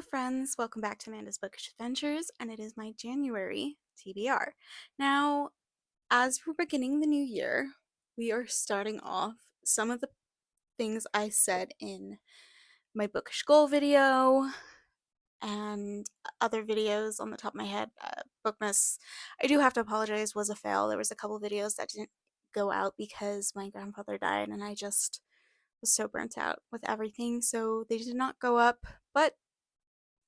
friends, welcome back to Amanda's Bookish Adventures, and it is my January TBR. Now, as we're beginning the new year, we are starting off some of the things I said in my bookish goal video and other videos on the top of my head. Bookmas, I do have to apologize, was a fail. There was a couple videos that didn't go out because my grandfather died and I just was so burnt out with everything, so they did not go up, but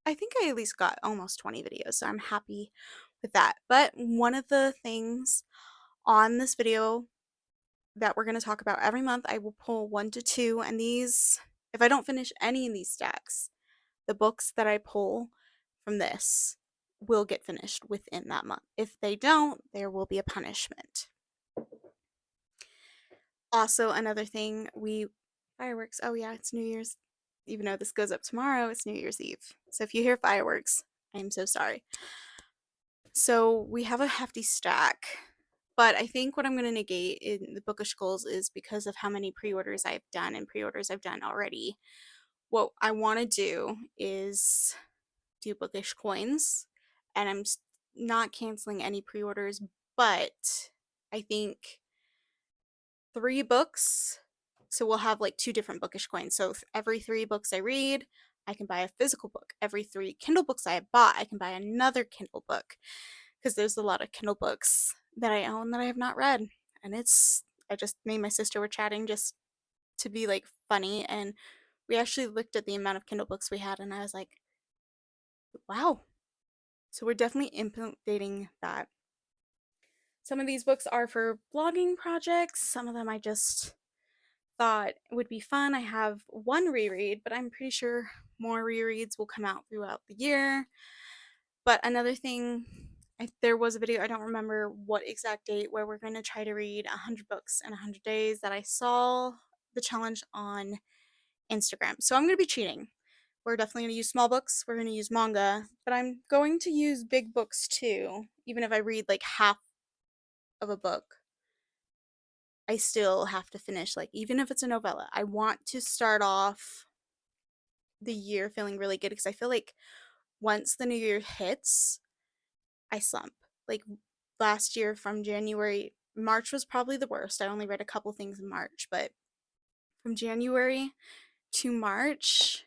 I think I at least got almost 20 videos, so I'm happy with that. But one of the things on this video that we're going to talk about every month, I will pull 1 to 2, and these, if I don't finish any of these stacks, the books that I pull from this will get finished within that month. If they don't, there will be a punishment. Also, another thing, fireworks, oh yeah, it's New Year's. Even though this goes up tomorrow, it's New Year's Eve. So if you hear fireworks, I'm so sorry. So we have a hefty stack, but I think what I'm going to negate in the bookish goals is because of how many pre-orders I've done and pre-orders I've done already. What I want to do is do bookish coins, and I'm not canceling any pre-orders, but I think 3 books, so we'll have like 2 different bookish coins. So every 3 books I read, I can buy a physical book. Every 3 Kindle books I have bought, I can buy another Kindle book, because there's a lot of Kindle books that I own that I have not read. And I just, me and my sister were chatting just to be like funny, and we actually looked at the amount of Kindle books we had, and I was like, wow. So we're definitely implementing that. Some of these books are for blogging projects, some of them I just thought would be fun. I have 1 reread, but I'm pretty sure more rereads will come out throughout the year. But another thing, there was a video, I don't remember what exact date, where we're going to try to read 100 books in 100 days that I saw the challenge on Instagram. So I'm going to be cheating. We're definitely going to use small books, we're going to use manga, but I'm going to use big books too. Even if I read like half of a book, I still have to finish, like, even if it's a novella. I want to start off the year feeling really good, because I feel like once the new year hits, I slump. Like last year from January, March was probably the worst. I only read a couple things in March, but from January to March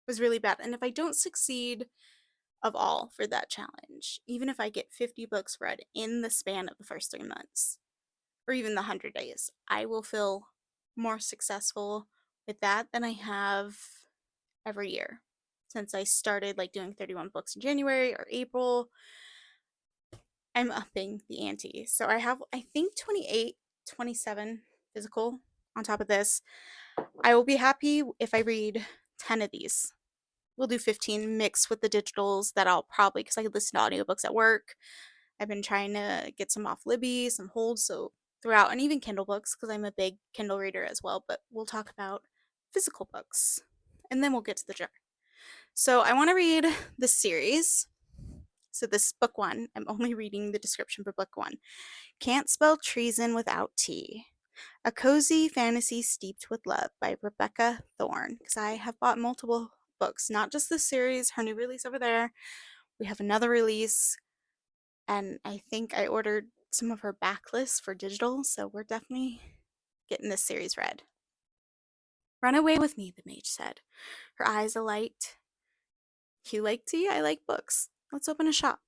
was really bad. And if I don't succeed of all for that challenge, even if I get 50 books read in the span of the first 3 months, or even the 100 days, I will feel more successful with that than I have every year since I started like doing 31 books in January or April. I'm upping the ante. So I have, I think, 28, 27 physical on top of this. I will be happy if I read 10 of these. We'll do 15 mixed with the digitals that I'll probably, because I listen to audiobooks at work. I've been trying to get some off Libby, some holds, so throughout, and even Kindle books, because I'm a big Kindle reader as well, but we'll talk about physical books, and then we'll get to the jar. So I want to read the series. So this book 1, I'm only reading the description for book 1. Can't Spell Treason Without T. A Cozy Fantasy Steeped with Love by Rebecca Thorne. Because I have bought multiple books, not just this series, her new release over there. We have another release, and I think I ordered some of her backlists for digital, so we're definitely getting this series read. Run away with me, the mage said, her eyes alight. You like tea? I like books. Let's open a shop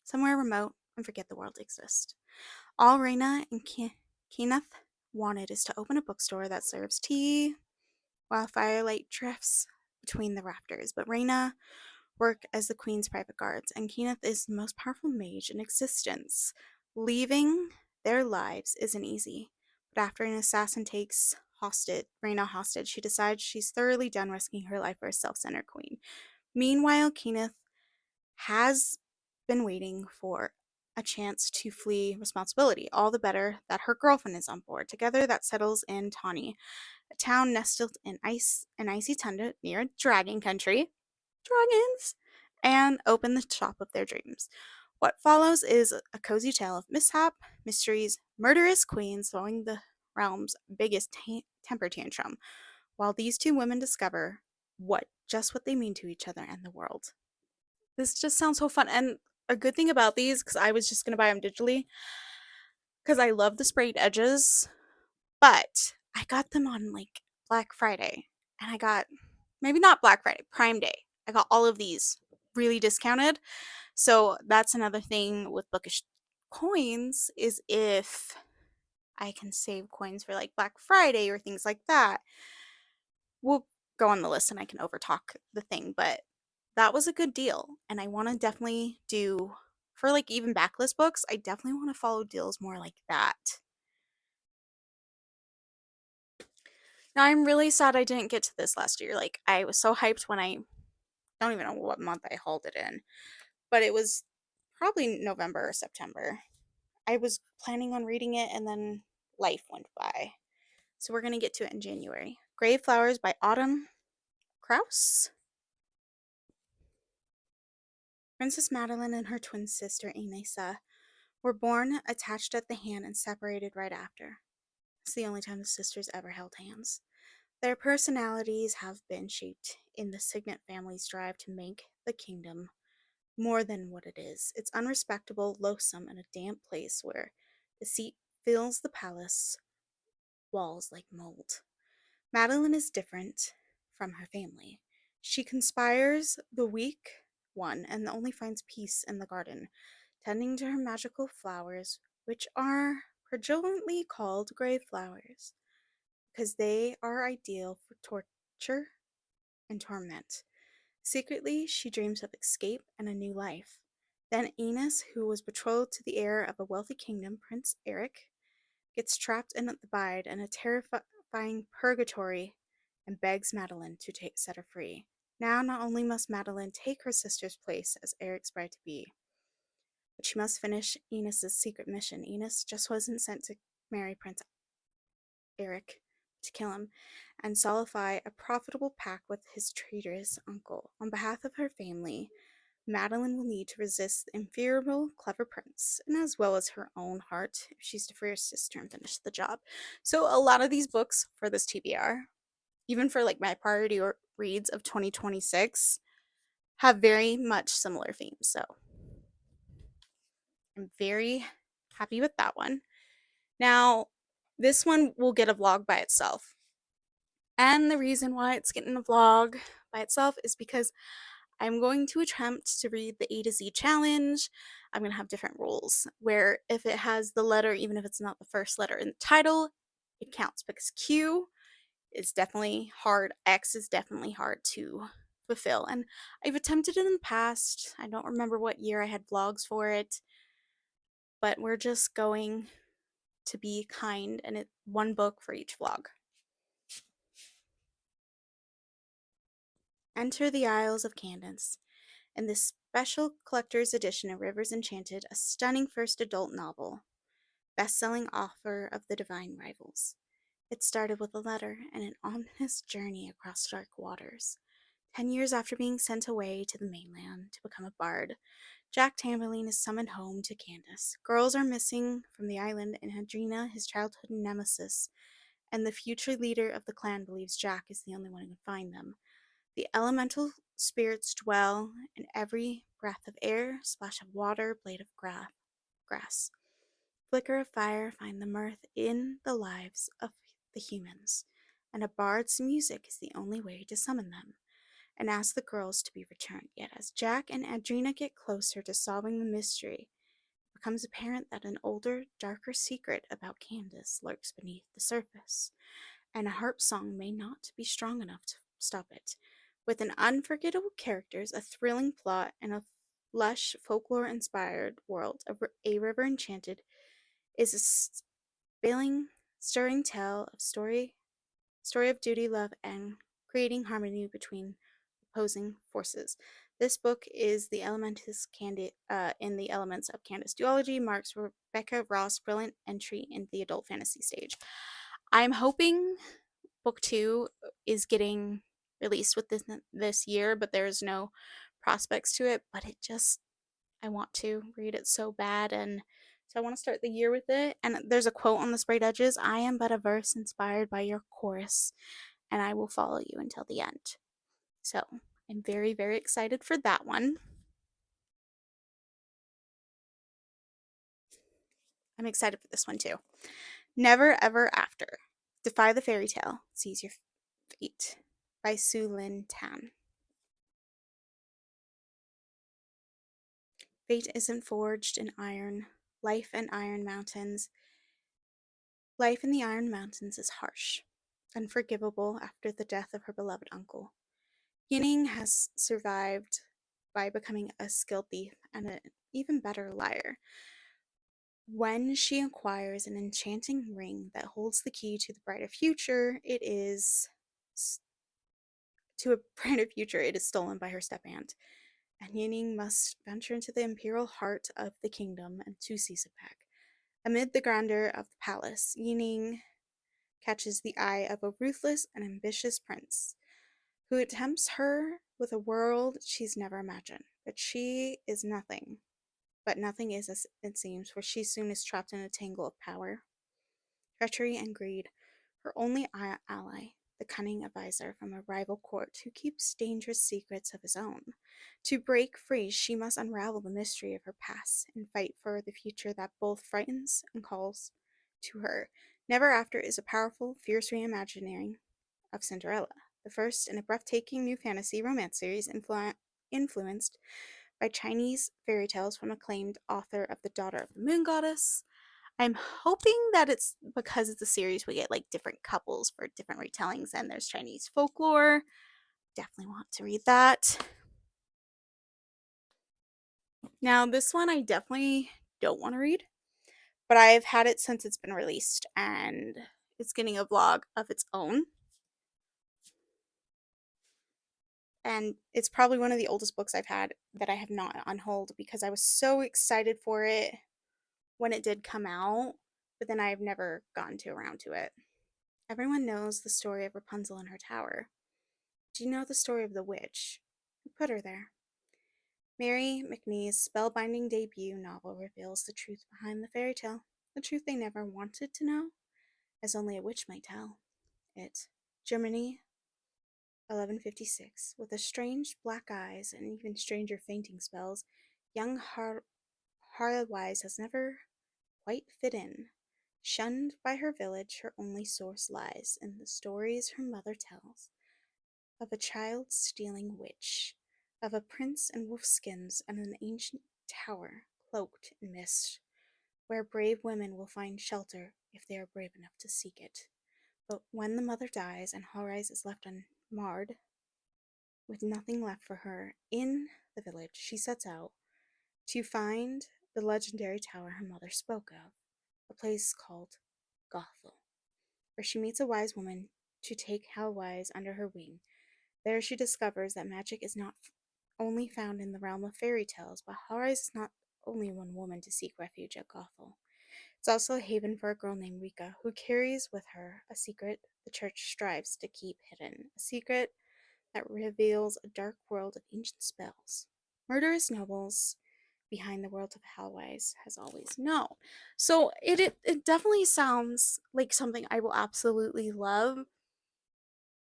somewhere remote and forget the world exists. All Raina and Kenneth wanted is to open a bookstore that serves tea while firelight drifts between the rafters. But Raina work as the queen's private guards, and Kenneth is the most powerful mage in existence. Leaving their lives isn't easy, but after an assassin takes Raina hostage, she decides she's thoroughly done risking her life for a self-centered queen. Meanwhile, Kenneth has been waiting for a chance to flee responsibility, all the better that her girlfriend is on board. Together, that settles in Tawny, a town nestled in an icy tundra near dragon country, dragons, and open the shop of their dreams. What follows is a cozy tale of mishap, mysteries, murderous queens throwing the realm's biggest temper tantrum, while these 2 women discover what just what they mean to each other and the world. This just sounds so fun. And a good thing about these, because I was just going to buy them digitally, because I love the sprayed edges, but I got them on like Black Friday. And I got, maybe not Black Friday, Prime Day. I got all of these really discounted. So that's another thing with bookish coins is if I can save coins for like Black Friday or things like that, we'll go on the list and I can overtalk the thing. But that was a good deal. And I want to definitely do, for like even backlist books, I definitely want to follow deals more like that. Now I'm really sad I didn't get to this last year. Like I was so hyped when I don't even know what month I hauled it in, but it was probably November or September. I was planning on reading it and then life went by. So we're going to get to it in January. Grave Flowers by Autumn Krauss. Princess Madeline and her twin sister Inesa were born attached at the hand and separated right after. It's the only time the sisters ever held hands. Their personalities have been shaped in the Signet family's drive to make the kingdom more than what it is. It's unrespectable, loathsome, and a damp place where deceit fills the palace walls like mold. Madeline is different from her family. She conspires the weak one and only finds peace in the garden, tending to her magical flowers, which are pejoratively called grave flowers, because they are ideal for torture and torment. Secretly, she dreams of escape and a new life. Then Enos, who was betrothed to the heir of a wealthy kingdom, Prince Eric, gets trapped in the Bide and a terrifying purgatory and begs Madeline to set her free. Now, not only must Madeline take her sister's place as Eric's bride to be, but she must finish Enos's secret mission. Enos just wasn't sent to marry Prince Eric to kill him and solidify a profitable pact with his traitorous uncle. On behalf of her family, Madeline will need to resist the inferior, clever prince, and as well as her own heart if she's to free her sister and finish the job. So, a lot of these books for this TBR, even for like my priority or reads of 2026, have very much similar themes. So, I'm very happy with that one. Now, this one will get a vlog by itself. And the reason why it's getting a vlog by itself is because I'm going to attempt to read the A to Z challenge. I'm going to have different rules where if it has the letter, even if it's not the first letter in the title, it counts because Q is definitely hard. X is definitely hard to fulfill. And I've attempted it in the past. I don't remember what year I had vlogs for it, but we're just going to be kind and it's one book for each vlog. Enter the Isles of Candace. In this special collector's edition of Rivers Enchanted, a stunning first adult novel, best-selling author of The Divine Rivals. It started with a letter and an ominous journey across dark waters. 10 years after being sent away to the mainland to become a bard, Jack Tamberlane is summoned home to Candace. Girls are missing from the island, and Adrena, his childhood nemesis, and the future leader of the clan believes Jack is the only one who can find them. The elemental spirits dwell in every breath of air, splash of water, blade of grass. Flicker of fire find the mirth in the lives of the humans, and a bard's music is the only way to summon them and ask the girls to be returned. Yet as Jack and Adrena get closer to solving the mystery, it becomes apparent that an older, darker secret about Candace lurks beneath the surface, and a harp song may not be strong enough to stop it. With an unforgettable characters, a thrilling plot, and a lush folklore-inspired world, A River Enchanted is a stirring tale of story of duty, love, and creating harmony between opposing forces. This book is the in the Elements of Candace duology, marks Rebecca Ross' brilliant entry in the adult fantasy stage. I'm hoping book 2 is getting released with this year, but there's no prospects to it. But I want to read it so bad, and so I want to start the year with it. And there's a quote on the sprayed edges: "I am but a verse inspired by your chorus, and I will follow you until the end." So I'm very, very excited for that one. I'm excited for this one too. Never Ever After. Defy the Fairy Tale. Seize Your Fate by Su Lin Tan. Fate isn't forged in iron. Life and Iron Mountains. Life in the Iron Mountains is harsh, unforgivable after the death of her beloved uncle. Yining has survived by becoming a skilled thief and an even better liar. When she acquires an enchanting ring that holds the key to the brighter future, it is stolen by her step-aunt, and Yining must venture into the imperial heart of the kingdom and to seize it back. Amid the grandeur of the palace, Yining catches the eye of a ruthless and ambitious prince who tempts her with a world she's never imagined. But nothing is as it seems, for she soon is trapped in a tangle of power, treachery, and greed. Her only ally, the cunning advisor from a rival court who keeps dangerous secrets of his own. To break free, she must unravel the mystery of her past and fight for the future that both frightens and calls to her. Never After is a powerful, fierce reimagining of Cinderella, the first in a breathtaking new fantasy romance series influenced by Chinese fairy tales from acclaimed author of The Daughter of the Moon Goddess. I'm hoping that it's because it's a series we get like different couples for different retellings and there's Chinese folklore. Definitely want to read that. Now, this one I definitely don't want to read, but I've had it since it's been released and it's getting a vlog of its own. And it's probably one of the oldest books I've had that I have not on hold because I was so excited for it when it did come out, but then I've never gotten around to it. Everyone knows the story of Rapunzel in her tower. Do you know the story of the witch who put her there? Mary McNee's spellbinding debut novel reveals the truth behind the fairy tale, the truth they never wanted to know, as only a witch might tell it. Germany, 1156. With a strange black eyes and even stranger fainting spells, young Harlewise has never quite fit in. Shunned by her village, her only source lies in the stories her mother tells of a child-stealing witch, of a prince in wolfskins and an ancient tower cloaked in mist, where brave women will find shelter if they are brave enough to seek it. But when the mother dies and Hallrise is left unmarred, with nothing left for her in the village, she sets out to find the legendary tower her mother spoke of, a place called Gothel, where she meets a wise woman to take Hellwise under her wing. There she discovers that magic is not only found in the realm of fairy tales, but Hellwise is not only one woman to seek refuge at Gothel. It's also a haven for a girl named Rika, who carries with her a secret the church strives to keep hidden, a secret that reveals a dark world of ancient spells. Murderous nobles behind the world of Hellwise has always known. So it definitely sounds like something I will absolutely love,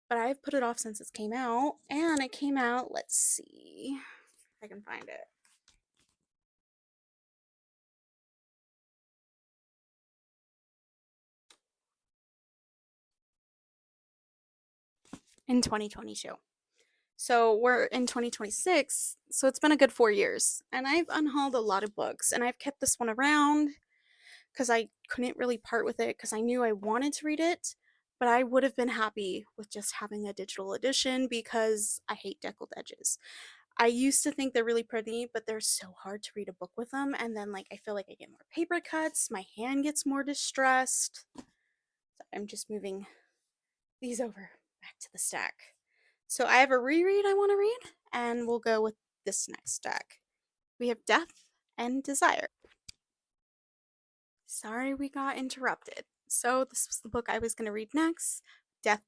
but I've put it off since it came out, and it came out, let's see if I can find it. In 2022. So we're in 2026, so it's been a good 4 years. And I've unhauled a lot of books, and I've kept this one around because I couldn't really part with it because I knew I wanted to read it, but I would have been happy with just having a digital edition because I hate deckled edges. I used to think they're really pretty, but they're so hard to read a book with them. And then, like, I feel like I get more paper cuts, my hand gets more distressed. So I'm just moving these over back to the stack. So I have a reread I want to read, and we'll go with this next stack. We have Death and Desire. Sorry we got interrupted. So this was the book I was going to read next. Death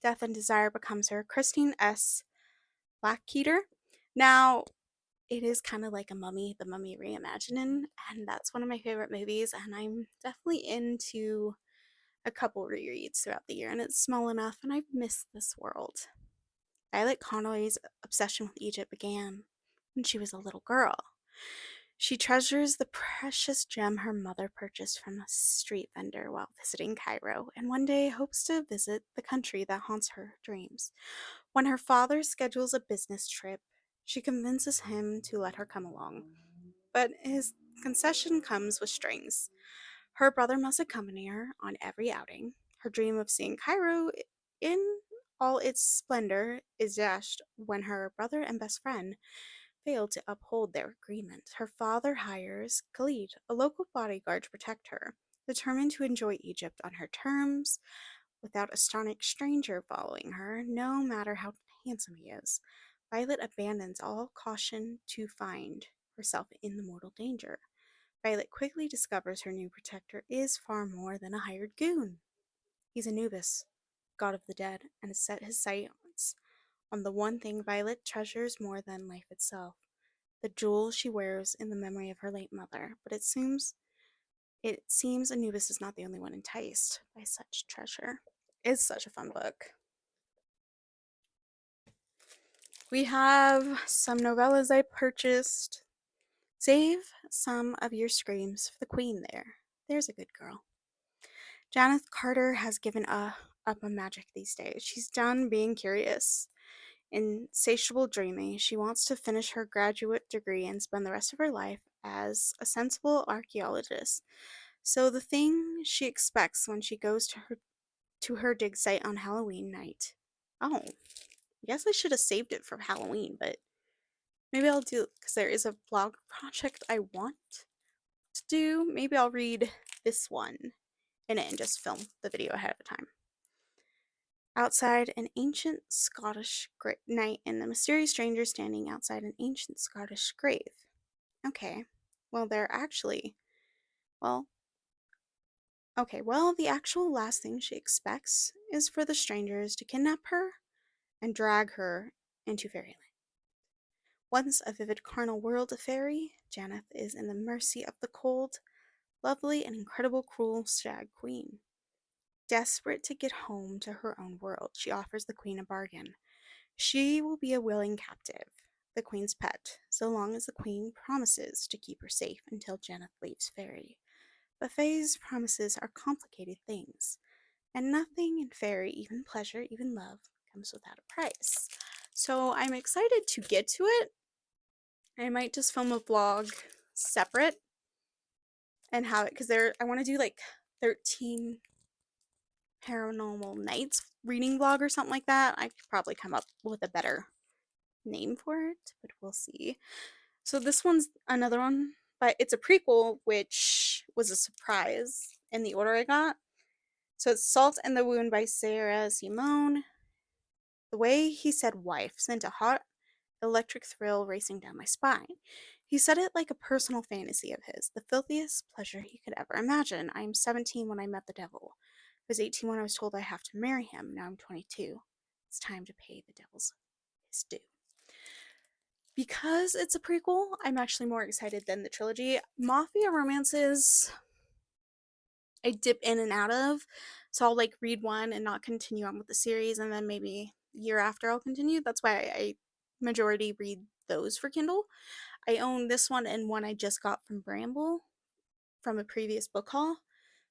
and Desire becomes her. Christine S. Blackkeeter. Now, it is kind of like a Mummy, the Mummy reimagining, and that's one of my favorite movies, and I'm definitely into a couple rereads throughout the year, and it's small enough, and I've missed this world. Violet Conway's obsession with Egypt began when she was a little girl. She treasures the precious gem her mother purchased from a street vendor while visiting Cairo, and one day hopes to visit the country that haunts her dreams. When her father schedules a business trip, she convinces him to let her come along. But his concession comes with strings. Her brother must accompany her on every outing. Her dream of seeing Cairo in all its splendor is dashed when her brother and best friend fail to uphold their agreement. Her father hires Khalid, a local bodyguard, to protect her, determined to enjoy Egypt on her terms without a staunch stranger following her, no matter how handsome he is. Violet abandons all caution to find herself in the mortal danger. Violet quickly discovers her new protector is far more than a hired goon. He's Anubis, god of the dead, and has set his sights on the one thing Violet treasures more than life itself, the jewel she wears in the memory of her late mother. But it seems Anubis is not the only one enticed by such treasure. It's such a fun book. We have some novellas I purchased. Save some of your screams for the queen there. There's a good girl. Janeth Carter has given up on magic these days. She's done being curious. Insatiable dreaming, she wants to finish her graduate degree and spend the rest of her life as a sensible archaeologist. So the thing she expects when she goes to her dig site on Halloween night. Oh, I guess I should have saved it for Halloween, but maybe I'll do it because there is a blog project I want to do. Maybe I'll read this one in it and just film the video ahead of time. Outside an ancient Scottish night and the mysterious stranger standing outside an ancient Scottish grave. Okay, well, they're actually, well, the actual last thing she expects is for the strangers to kidnap her and drag her into fairyland. Once a vivid carnal world of fairy, Janeth is in the mercy of the cold, lovely, and incredible cruel stag queen. Desperate to get home to her own world, she offers the queen a bargain. She will be a willing captive, the queen's pet, so long as the queen promises to keep her safe until Janeth leaves fairy. But Fae's promises are complicated things, and nothing in fairy, even pleasure, even love, comes without a price. So I'm excited to get to it. I might just film a vlog separate and have it, because I want to do like 13 paranormal nights reading vlog or something like that. I could probably come up with a better name for it, but we'll see. So this one's another one, but it's a prequel, which was a surprise in the order I got. So it's Salt and the Wound by Sarah Simone. The way he said wife sent a hot electric thrill racing down my spine. He said it like a personal fantasy of his, the filthiest pleasure he could ever imagine. I am 17 when I met the devil. I was 18 when I was told I have to marry him. Now I'm 22. It's time to pay the devil's his due. Because it's a prequel, I'm actually more excited than the trilogy. Mafia romances, I dip in and out of. So I'll like read one and not continue on with the series, and then maybe a year after I'll continue. That's why I majority read those for Kindle. I own this one and one I just got from Bramble from a previous book haul.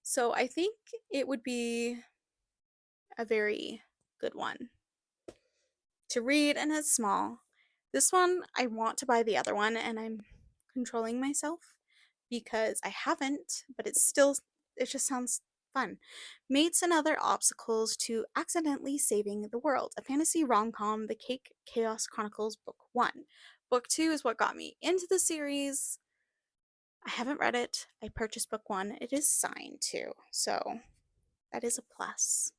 So I think it would be a very good one to read, and it's small. This one, I want to buy the other one, and I'm controlling myself because I haven't, but it just sounds fun. Mates and Other Obstacles to Accidentally Saving the World, a fantasy rom-com, The Cake Chaos Chronicles Book 1. Book 2 is what got me into the series. I haven't read it. I purchased book 1. It is signed too, so that is a plus.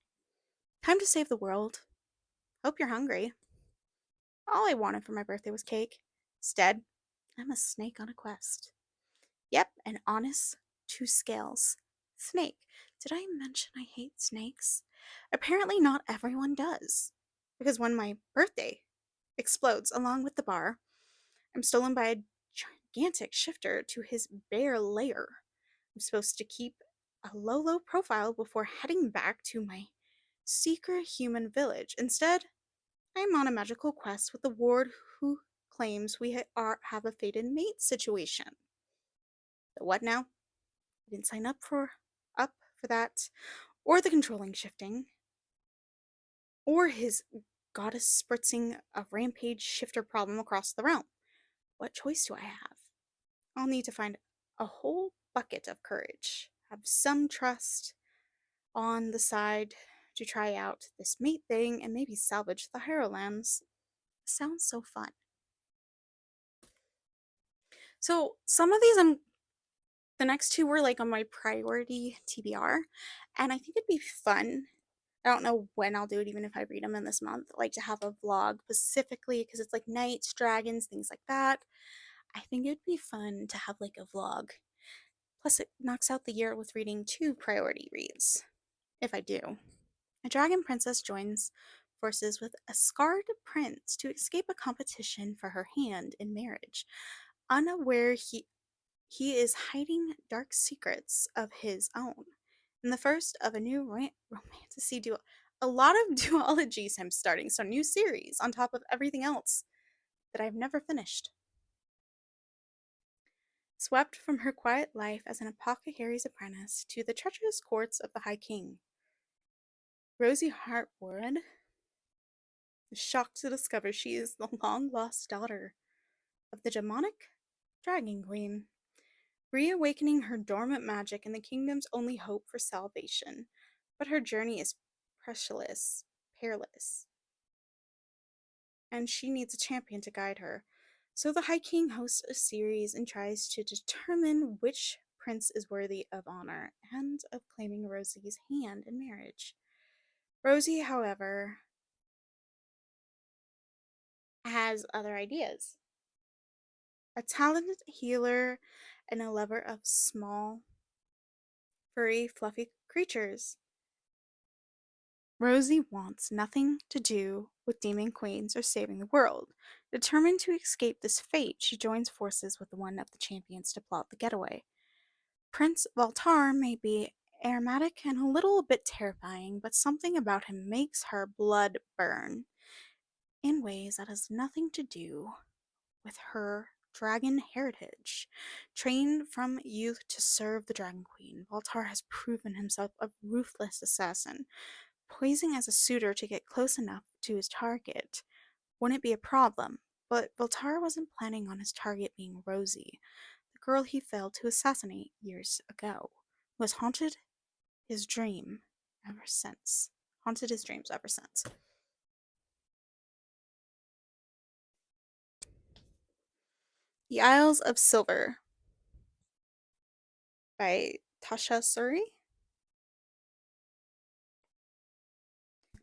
Time to save the world. Hope you're hungry. All I wanted for my birthday was cake. Instead, I'm a snake on a quest. Yep, an honest 2 scales snake. Did I mention I hate snakes? Apparently, not everyone does. Because when my birthday explodes along with the bar, I'm stolen by a gigantic shifter to his bare lair. I'm supposed to keep a low profile before heading back to my secret human village. Instead, I'm on a magical quest with the ward who claims we have a fated mate situation. The what now? I didn't sign up for that, or the controlling shifting, or his goddess spritzing a rampage shifter problem across the realm. What choice do I have? I'll need to find a whole bucket of courage, have some trust on the side to try out this mate thing and maybe salvage the Harrowlands. Sounds so fun. So some of these the next two were like on my priority TBR, and I think it'd be fun. I don't know when I'll do it, even if I read them in this month, like to have a vlog specifically because it's like knights, dragons, things like that. I think it'd be fun to have like a vlog. Plus, it knocks out the year with reading two priority reads, if I do. A dragon princess joins forces with a scarred prince to escape a competition for her hand in marriage. Unaware he is hiding dark secrets of his own. In the first of a new romantasy duo. A lot of duologies I'm starting, so new series on top of everything else that I've never finished. Swept from her quiet life as an apothecary's apprentice to the treacherous courts of the High King, Rosie Hartwood is shocked to discover she is the long lost daughter of the demonic Dragon Queen, reawakening her dormant magic and the kingdom's only hope for salvation. But her journey is perilous, and she needs a champion to guide her. So the High King hosts a series and tries to determine which prince is worthy of honor and of claiming Rosie's hand in marriage. Rosie, however, has other ideas. A talented healer and a lover of small, furry, fluffy creatures. Rosie wants nothing to do with demon queens or saving the world. Determined to escape this fate, she joins forces with one of the champions to plot the getaway. Prince Valtar may be aromatic and a little bit terrifying, but something about him makes her blood burn in ways that has nothing to do with her dragon heritage. Trained from youth to serve the Dragon Queen, Valtar has proven himself a ruthless assassin, poising as a suitor to get close enough to his target wouldn't be a problem, but Voltaire wasn't planning on his target being Rosie, the girl he failed to assassinate years ago, who has his dream ever since. Haunted his dreams ever since. The Isles of Silver by Tasha Suri.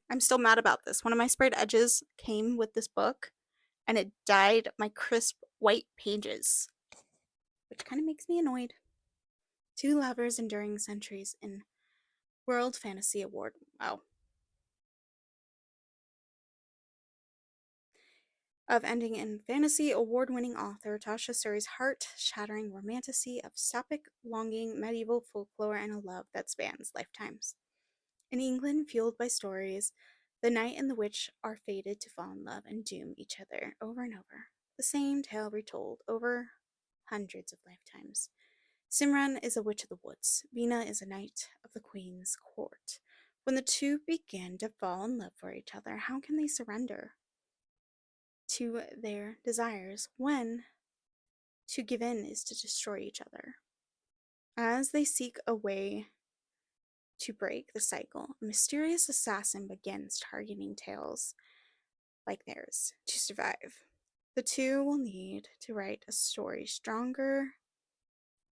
I'm still mad about this. One of my sprayed edges came with this book and it dyed my crisp white pages, which kind of makes me annoyed. Two lovers enduring centuries in World Fantasy Award. Wow. Of ending in fantasy award-winning author Tasha Suri's heart-shattering romantasy of sapphic longing, medieval folklore, and a love that spans lifetimes. In England, fueled by stories, the knight and the witch are fated to fall in love and doom each other over and over. The same tale retold over hundreds of lifetimes. Simran is a witch of the woods. Vina is a knight of the queen's court. When the two begin to fall in love for each other, how can they surrender to their desires when to give in is to destroy each other? As they seek a way to break the cycle, a mysterious assassin begins targeting tales like theirs to survive. The two will need to write a story stronger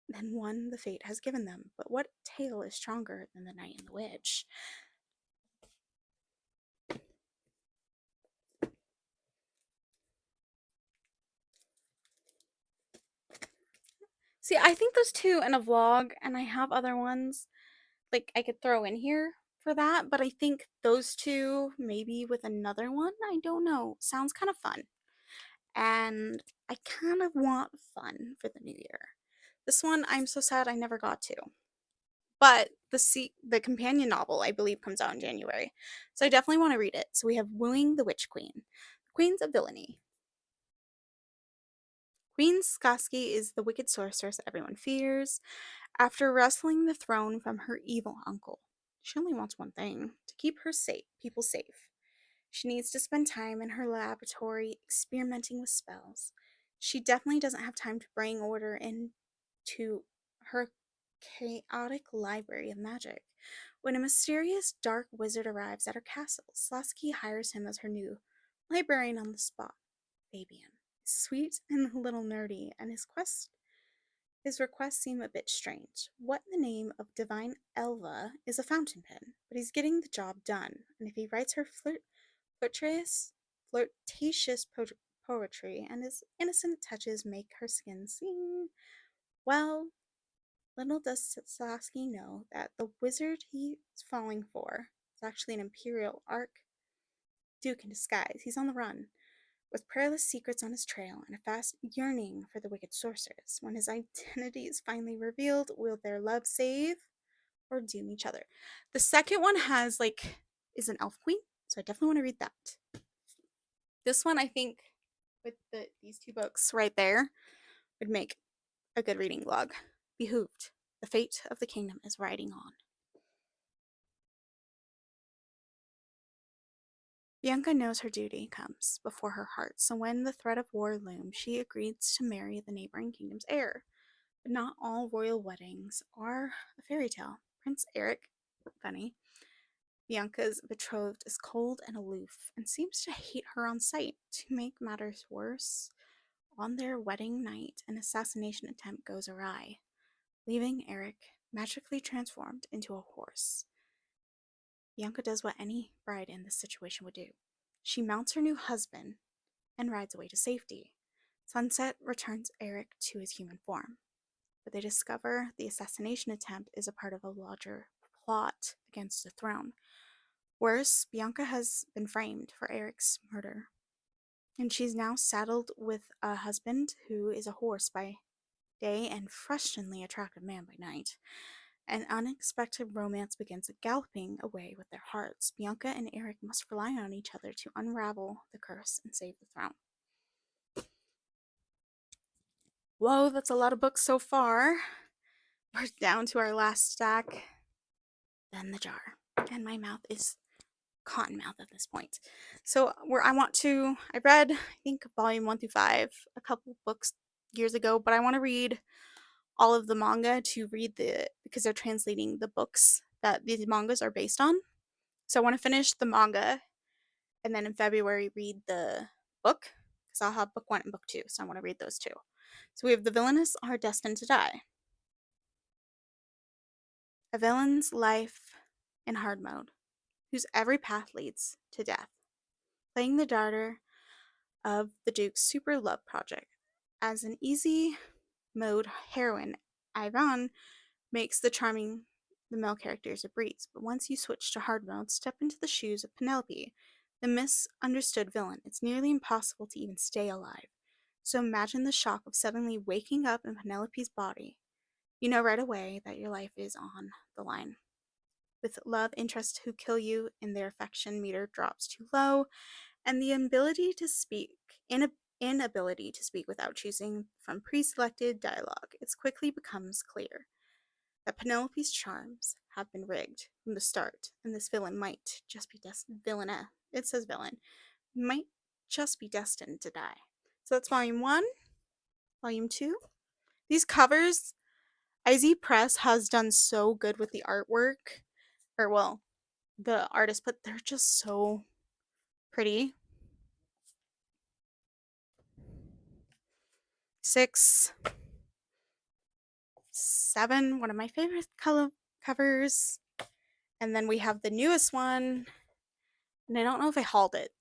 than one the fate has given them. But what tale is stronger than the Knight and the Witch? See, I think those two in a vlog, and I have other ones like I could throw in here for that, but I think those two maybe with another one, I don't know. Sounds kind of fun. And I kind of want fun for the new year. This one I'm so sad I never got to. but the companion novel, I believe, comes out in January. So I definitely want to read it. So we have Wooing the Witch Queen, Queens of Villainy. Queen Skoski is the wicked sorceress everyone fears. After wresting the throne from her evil uncle, she only wants one thing: to keep her safe, people safe. She needs to spend time in her laboratory experimenting with spells. She definitely doesn't have time to bring order into her chaotic library of magic. When a mysterious dark wizard arrives at her castle, Slasky hires him as her new librarian on the spot. Fabian is sweet and a little nerdy, and his requests seem a bit strange. What in the name of divine Elva is a fountain pen? But he's getting the job done, and if he writes her flirtatious, flirtatious poetry and his innocent touches make her skin sing, well, little does Sasaki know that the wizard he's falling for is actually an imperial archduke in disguise. He's on the run, with perilous secrets on his trail and a fast yearning for the wicked sorceress. When his identity is finally revealed, will their love save or doom each other? The second one is an elf queen, so I definitely want to read that. This one, I think, with these two books right there, would make a good reading vlog. Behooved. The fate of the kingdom is riding on. Bianca knows her duty comes before her heart, so when the threat of war looms, she agrees to marry the neighboring kingdom's heir. But not all royal weddings are a fairy tale. Prince Eric, funny, Bianca's betrothed, is cold and aloof and seems to hate her on sight. To make matters worse, on their wedding night, an assassination attempt goes awry, leaving Eric magically transformed into a horse. Bianca does what any bride in this situation would do. She mounts her new husband and rides away to safety. Sunset returns Eric to his human form, but they discover the assassination attempt is a part of a larger plot against the throne. Worse, Bianca has been framed for Eric's murder, and she's now saddled with a husband who is a horse by day and frustratingly attractive man by night. An unexpected romance begins galloping away with their hearts. Bianca and Eric must rely on each other to unravel the curse and save the throne. Whoa, that's a lot of books so far. We're down to our last stack. Then the jar. And my mouth is cotton mouth at this point. So I read, I think, volume 1 through 5 a couple books years ago, but I want to read all of the manga because they're translating the books that these mangas are based on. So I want to finish the manga and then in February read the book because I'll have book 1 and book 2. So I want to read those two. So we have The Villainous Are Destined to Die. A villain's life in hard mode, whose every path leads to death. Playing the daughter of the Duke's super love project. As an easy mode heroine, Ivan makes the male characters a breeze, but once you switch to hard mode, step into the shoes of Penelope, the misunderstood villain. It's nearly impossible to even stay alive. So imagine the shock of suddenly waking up in Penelope's body. You know right away that your life is on the line. With love interests who kill you and their affection meter drops too low, and the inability to speak without choosing from pre-selected dialogue, it quickly becomes clear that Penelope's charms have been rigged from the start, and this villain might just be might just be destined to die. So that's volume 1. Volume 2. These covers, IZ Press has done so good with the artwork, or well, the artist, but they're just so pretty. 6, 7, one of my favorite covers. And then we have the newest one, and I don't know if I hauled it.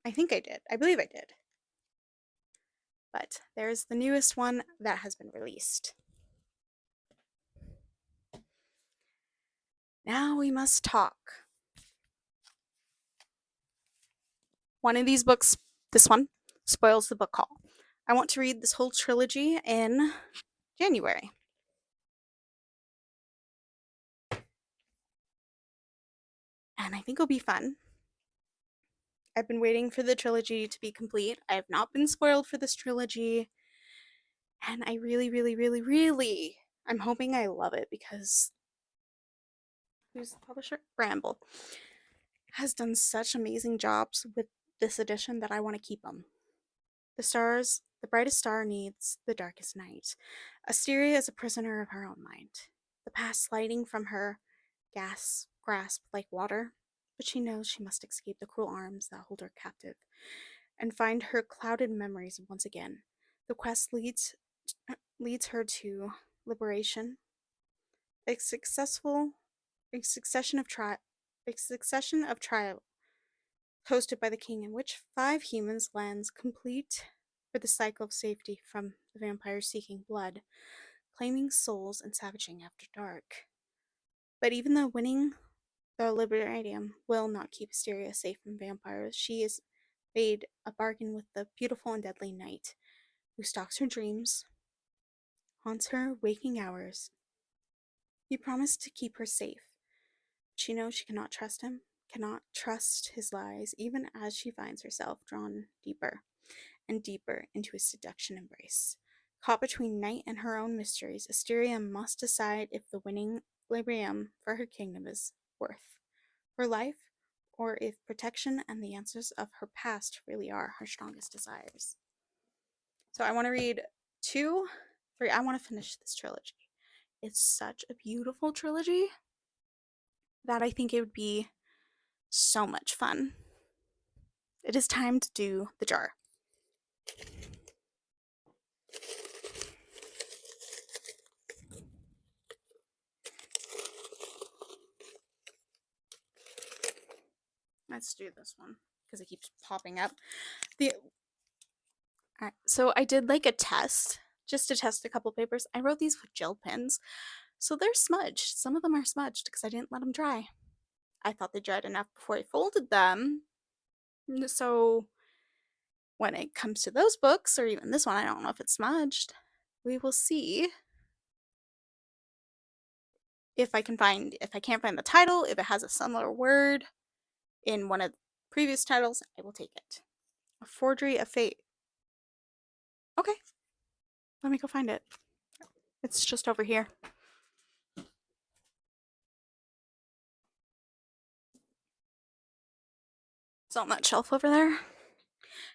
I think I did. I believe I did. But there's the newest one that has been released. Now we must talk. One of these books, this one, spoils the book haul. I want to read this whole trilogy in January. and I think it'll be fun. I've been waiting for the trilogy to be complete. I have not been spoiled for this trilogy, and I really, really, really, really, I'm hoping I love it because who's the publisher? Bramble has done such amazing jobs with this edition that I want to keep them. The brightest star needs the darkest night. Asteria is a prisoner of her own mind, the past sliding from her grasp like water, but she knows she must escape the cruel arms that hold her captive and find her clouded memories once again. The quest leads her to liberation, a successful a succession of tri a succession of trial hosted by the king in which 5 humans lands complete for the cycle of safety from the vampires seeking blood, claiming souls and savaging after dark. But even though winning the Liberatium will not keep Asteria safe from vampires, she is made a bargain with the beautiful and deadly knight, who stalks her dreams, haunts her waking hours. He promised to keep her safe. She knows she cannot trust him, cannot trust his lies, even as she finds herself drawn deeper and deeper into his seduction embrace. Caught between night and her own mysteries, Asteria must decide if the winning Librium for her kingdom is worth her life, or if protection and the answers of her past really are her strongest desires. So I want to read 2, 3. I want to finish this trilogy. It's such a beautiful trilogy that I think it would be so much fun. It is time to do the jar. Let's do this one because it keeps popping up. So I did like a test just to test a couple papers. I wrote these with gel pens, so they're smudged. Some of them are smudged because I didn't let them dry. I thought they dried enough before I folded them. So when it comes to those books, or even this one, I don't know if it's smudged. We will see if I can't find the title, if it has a similar word in one of the previous titles, I will take it. A Forgery of Fate. Okay, let me go find it. It's just over here. It's on that shelf over there.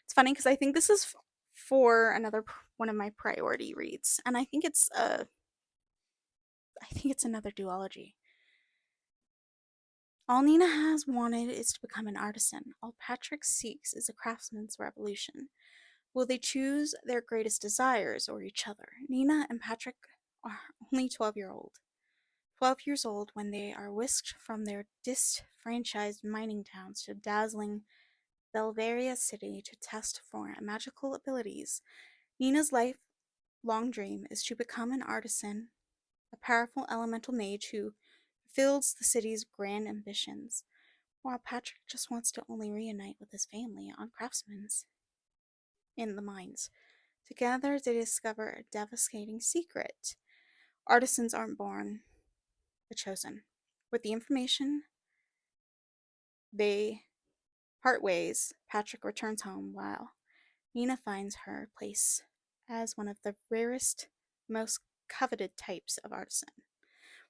It's funny because I think this is for another one of my priority reads, and I think it's another duology. All Nina has wanted is to become an artisan. All Patrick seeks is a craftsman's revolution. Will they choose their greatest desires or each other? Nina and Patrick are only 12 years old when they are whisked from their disfranchised mining towns to dazzling Belveria City to test for magical abilities. Nina's lifelong dream is to become an artisan, a powerful elemental mage who fulfills the city's grand ambitions, while Patrick just wants to only reunite with his family on Craftsman's in the mines. Together, they discover a devastating secret. Artisans aren't born, but chosen. With the information, they part ways. Patrick returns home while Nina finds her place as one of the rarest, most coveted types of artisan.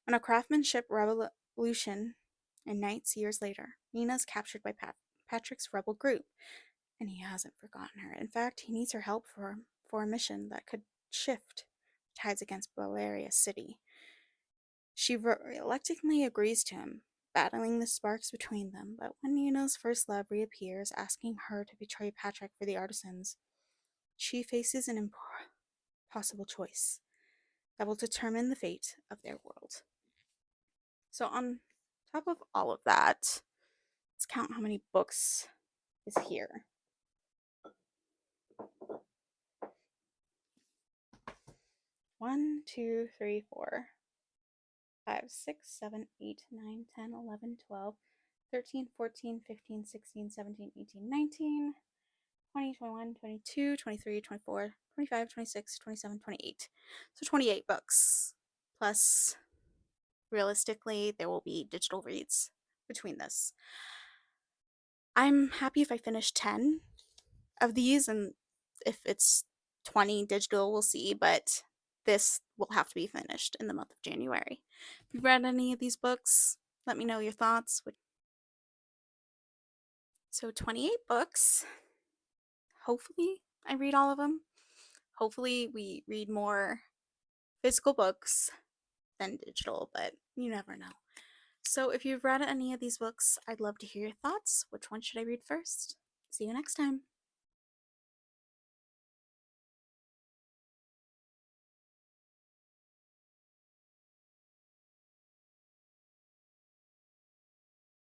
When a craftsmanship revolution ignites years later, Nina is captured by Patrick's rebel group, and he hasn't forgotten her. In fact, he needs her help for a mission that could shift tides against Valeria City. She reluctantly agrees to him, battling the sparks between them, but when Nina's first love reappears, asking her to betray Patrick for the artisans, she faces an impossible choice that will determine the fate of their world. So, on top of all of that, let's count how many books is here. 1, 2, 3, 4, 5, 6, 7, 8, 9, 10, 11, 12, 13, 14, 15, 16, 17, 18, 19, 20, 21, 22, 23, 24, 25, 26, 27, 28. So 28 books. Plus, realistically, there will be digital reads between this. I'm happy if I finish 10 of these, and if it's 20 digital, we'll see, but this will have to be finished in the month of January. If you've read any of these books, let me know your thoughts. So 28 books. Hopefully I read all of them. Hopefully we read more physical books than digital, but you never know. So if you've read any of these books, I'd love to hear your thoughts. Which one should I read first? See you next time.